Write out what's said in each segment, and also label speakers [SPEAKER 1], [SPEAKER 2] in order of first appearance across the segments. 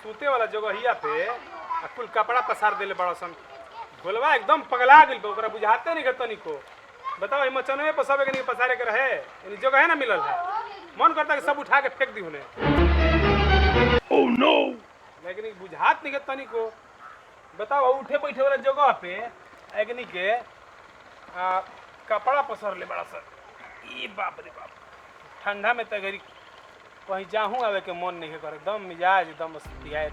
[SPEAKER 1] सूते वाला जगहिया पे कुल कपड़ा पसार देले बड़ा सन। गोलवा एकदम पगला गेल बा, ओकरा बुझाते नहीं तनिको। बताओ मचनवे पर सब एक पसारे के रहे, इन जगह है ना मिलल है। मन करता कि सब उठा के फेंक दी उन्हें। ओह नो, लेकिन बुझात नहीं तनिको। बताओ उठे बैठे वाला जगह पे अग्नि के कपड़ा पसर ले बड़ा सर। ई बाप रे बाप, ठंडा में तो गरी कहीं जाऊँ आवे के मन नहीं करे, एकदम मिजाज एकदम सियाए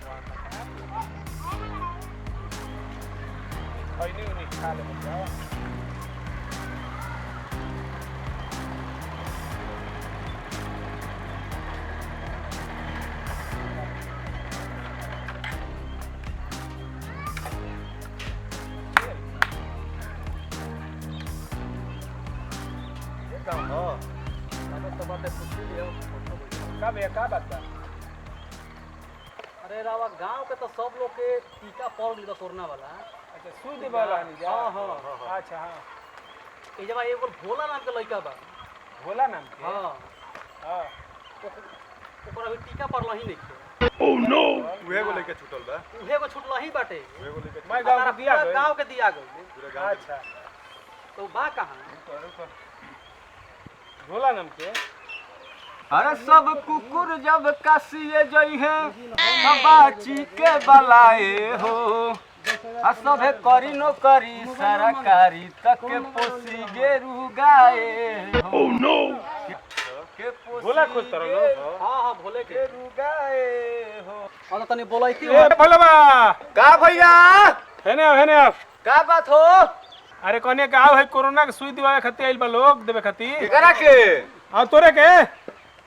[SPEAKER 1] नहीं खा ले बच्चा। का बात बा?
[SPEAKER 2] अरे रावा गांव के तो सब लोग के टीका पड़ गई कोरोना वाला।
[SPEAKER 1] अच्छा सुई वाला नहीं जा।
[SPEAKER 2] हां हां
[SPEAKER 1] अच्छा हां,
[SPEAKER 2] ए जब एगो भोला नाम के लड़का बा।
[SPEAKER 1] भोला नाम के?
[SPEAKER 2] हां
[SPEAKER 1] हां,
[SPEAKER 2] ओकरा भी टीका पड़ला ही नहीं।
[SPEAKER 1] ओह नो,
[SPEAKER 3] उहे को लेके छूटल बा।
[SPEAKER 2] उहे को छुटला ही बाटे।
[SPEAKER 3] उहे को लेके
[SPEAKER 1] मैं गांव के दिया गए।
[SPEAKER 2] गांव के दिया गए।
[SPEAKER 3] पूरा गांव।
[SPEAKER 1] अच्छा,
[SPEAKER 2] तो बा कहां?
[SPEAKER 1] भोला नाम के?
[SPEAKER 4] अरे सब कुकुर जब कासिए जई है बाची के बलाए हो, आ सभे करी नो करी सरकारी तक के पोसी गेरू गाए हो।
[SPEAKER 1] ओह नो,
[SPEAKER 4] के पोसी
[SPEAKER 1] भोला खोज तरह लो।
[SPEAKER 2] हां हां भोले के
[SPEAKER 4] गेरू गाए हो।
[SPEAKER 2] और तनी बोलैती
[SPEAKER 1] ए भोलवा,
[SPEAKER 4] का भैया
[SPEAKER 1] हेने आप।
[SPEAKER 4] का बात हो?
[SPEAKER 1] अरे कोने का आव है कोरोना के सुई दिवावे खातिर आइल बा लोग देवे खातिर।
[SPEAKER 4] केकरा के?
[SPEAKER 1] आ तोरे के?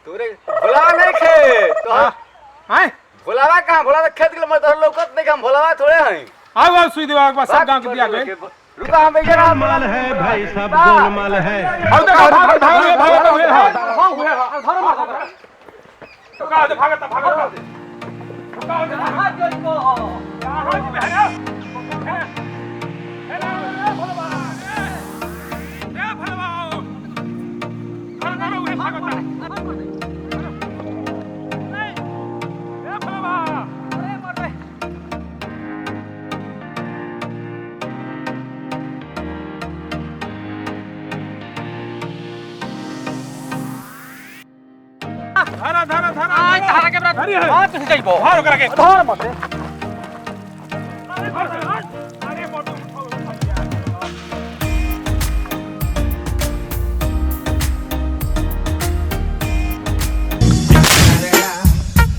[SPEAKER 4] तोरे भोलावा नहीं खे तो
[SPEAKER 1] हां,
[SPEAKER 4] भोलावा कहां? भोला खेत के मत लौकत नहीं, हम भोलावा थोड़े हैं।
[SPEAKER 1] आओ सुई दिवावे के बाद सब गांव के दिया गए।
[SPEAKER 4] रुका हम बेचारा
[SPEAKER 5] माल है भाई, सब गोलमाल है।
[SPEAKER 1] आओ तो भाग भाग हुए हां तो का दे भागता भागता का दे
[SPEAKER 2] हां जोई को
[SPEAKER 1] कहां जी है हेलो भोलवा, ए भोलवा कहां हुए भागता ए भोलवा।
[SPEAKER 2] अरे मर बे
[SPEAKER 1] धारा धारा धारा
[SPEAKER 2] आ तारा के बरा
[SPEAKER 1] अरे
[SPEAKER 2] हां कैसे जाइबो?
[SPEAKER 1] भार करा के
[SPEAKER 2] धर मत दे।
[SPEAKER 1] अरे फोटो उठाओ।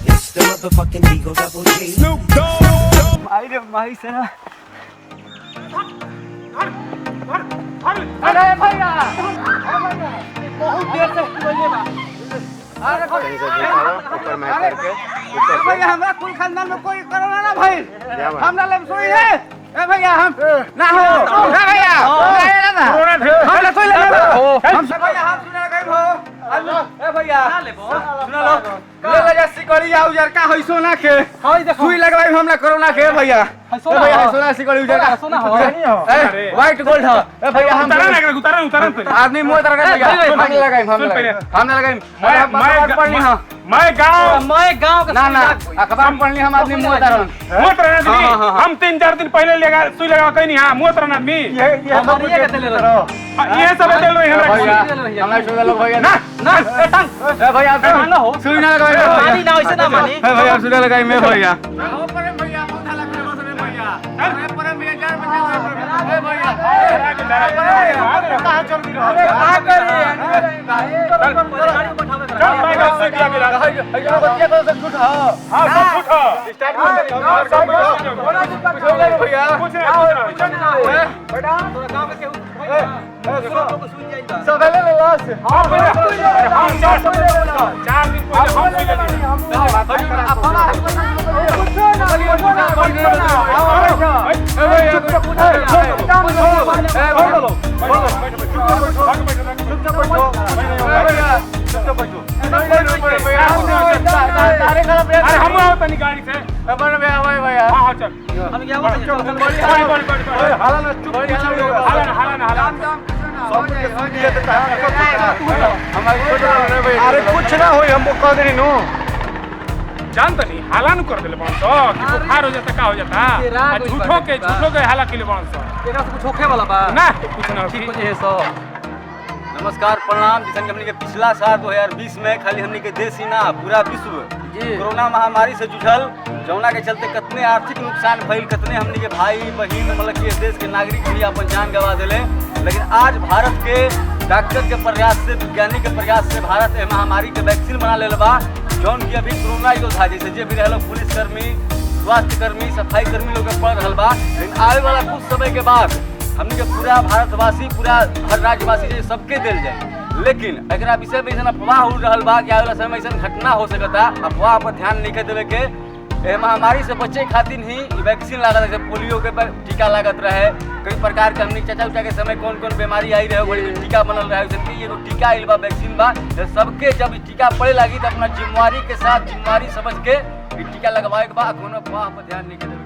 [SPEAKER 6] It's the motherfucking Eagle Double G.
[SPEAKER 4] आई रे माई से ना।
[SPEAKER 2] अरे भैया बहुत देर से बोले बा। अरे
[SPEAKER 3] कहीं से देखा ऊपर में करके ऊपर से
[SPEAKER 4] भैया हमरा कुल खानदान में कोई कोरोना ना भाई, हमरा ले सोई है। ए भैया हम ना हो, ए भैया ना ना हम ले सोई ले हम सब भैया हम सुना गई हो। ए भैया
[SPEAKER 2] ना लेबो
[SPEAKER 4] सुना लो, ले ले जस्सी करी आ उजर का होई सोना के
[SPEAKER 2] हां देखो
[SPEAKER 4] सुई लगवाई हमरा कोरोना के भैया। ए भैया सोना सी करी उजर का
[SPEAKER 2] सोना हो
[SPEAKER 4] ए व्हाइट गोल्ड है। ए भैया हम
[SPEAKER 1] उतारन पे
[SPEAKER 4] आदमी मुंह तरह का भैया हम लगाई हम लगाई मैं पढ़नी हां
[SPEAKER 1] मैं
[SPEAKER 2] गांव के
[SPEAKER 4] ना ना अखबार में पढ़नी हम आदमी मुंह तरह
[SPEAKER 1] मोत रहना आदमी हम 3-4 दिन पहले लेगा सुई लगा कहीं नहीं। हां मोत रहना आदमी
[SPEAKER 4] ये
[SPEAKER 2] हमारी ये के ले रहो।
[SPEAKER 1] ये सब दे लो
[SPEAKER 4] भैया
[SPEAKER 1] हमरा।
[SPEAKER 4] हमरा सुई लोग भैया
[SPEAKER 1] ना
[SPEAKER 2] ना ए टांग
[SPEAKER 4] ए भैया
[SPEAKER 2] ना हो
[SPEAKER 4] सुई ना लगाई
[SPEAKER 2] मानी ना वैसे ना मानी।
[SPEAKER 4] ए भैया सुई लगाई मैं भैया
[SPEAKER 1] कहां चल रही है
[SPEAKER 4] कहां
[SPEAKER 1] चल मैं गांव से दिया गिरा।
[SPEAKER 4] भैया बच्चे को सब झूठ हां
[SPEAKER 1] हां सब झूठा
[SPEAKER 4] स्टार्ट कर भैया
[SPEAKER 1] कुछ नहीं
[SPEAKER 2] बेटा तोरा गांव के सब लोग सुन जाई बा।
[SPEAKER 4] सब ले लाश
[SPEAKER 1] हां भैया हम 4 दिन पहले हम सुई ले अरे हम आओ तनी गाड़ी से। हां चल
[SPEAKER 2] हम क्या बोलते हैं
[SPEAKER 1] बड़ी
[SPEAKER 4] हाला चुप
[SPEAKER 1] अरे कुछ ना होई हम कह देनी नो। जानता नहीं हाला नु कर देले बड़न सो कि बुखार हो जाता का हो जाता
[SPEAKER 2] ये राग
[SPEAKER 1] आ
[SPEAKER 2] होई
[SPEAKER 1] झूठो के
[SPEAKER 2] बा।
[SPEAKER 1] झूठो के हाला के लिए बड़न सो
[SPEAKER 2] एकरा से कुछ होखे वाला बा
[SPEAKER 1] ना कुछ ना
[SPEAKER 2] ठीक
[SPEAKER 1] होखी।
[SPEAKER 2] हो जे सो
[SPEAKER 4] नमस्कार प्रणाम। जैसे कि हमने के पिछला साल 2020 में खाली हमने के देश ही ना पूरा विश्व
[SPEAKER 2] जी।
[SPEAKER 4] कोरोना महामारी से जुझल जौना के चलते कितने आर्थिक नुकसान भइल, कितने हमने के भाई बहन मतलब कि देश के नागरिक भी अपन जान गंवा दिले। लेकिन आज भारत के डॉक्टर के प्रयास से, वैज्ञानिक के प्रयास से भारत ए महामारी के वैक्सीन बना ले बा। जौन की अभी कोरोना योद्धा जैसे जे भी रहल पुलिसकर्मी, स्वास्थ्य कर्मी, सफाई कर्मी लोग के पड़ रहल बा। लेकिन आने वाला कुछ समय के बाद हमने के पूरा भारतवासी, पूरा हर राज्यवासी जे सबके दिल जाए। लेकिन एकरा विषय में ऐसा अफवाह उड़ रहल बा कि आने वाला समय में ऐसा घटना हो सकता। अफवाह पर ध्यान नहीं देवे के ए महामारी से बचे खातिर ही वैक्सीन लागत है। पोलियो के टीका लागत रहे, कई प्रकार के हमने चाचा उचा के समय कौन कौन बीमारी आई रहे बड़ी टीका बनल रहे। जैसे कि एगो टीका आइल बा, वैक्सीन बा। तो सबके जब ई टीका पड़े लगी तो अपना जिम्मेवारी के साथ जिम्मेवारी समझ के ई टीका लगवाए के बा। कोनो अफवाह पर ध्यान नहीं देवे।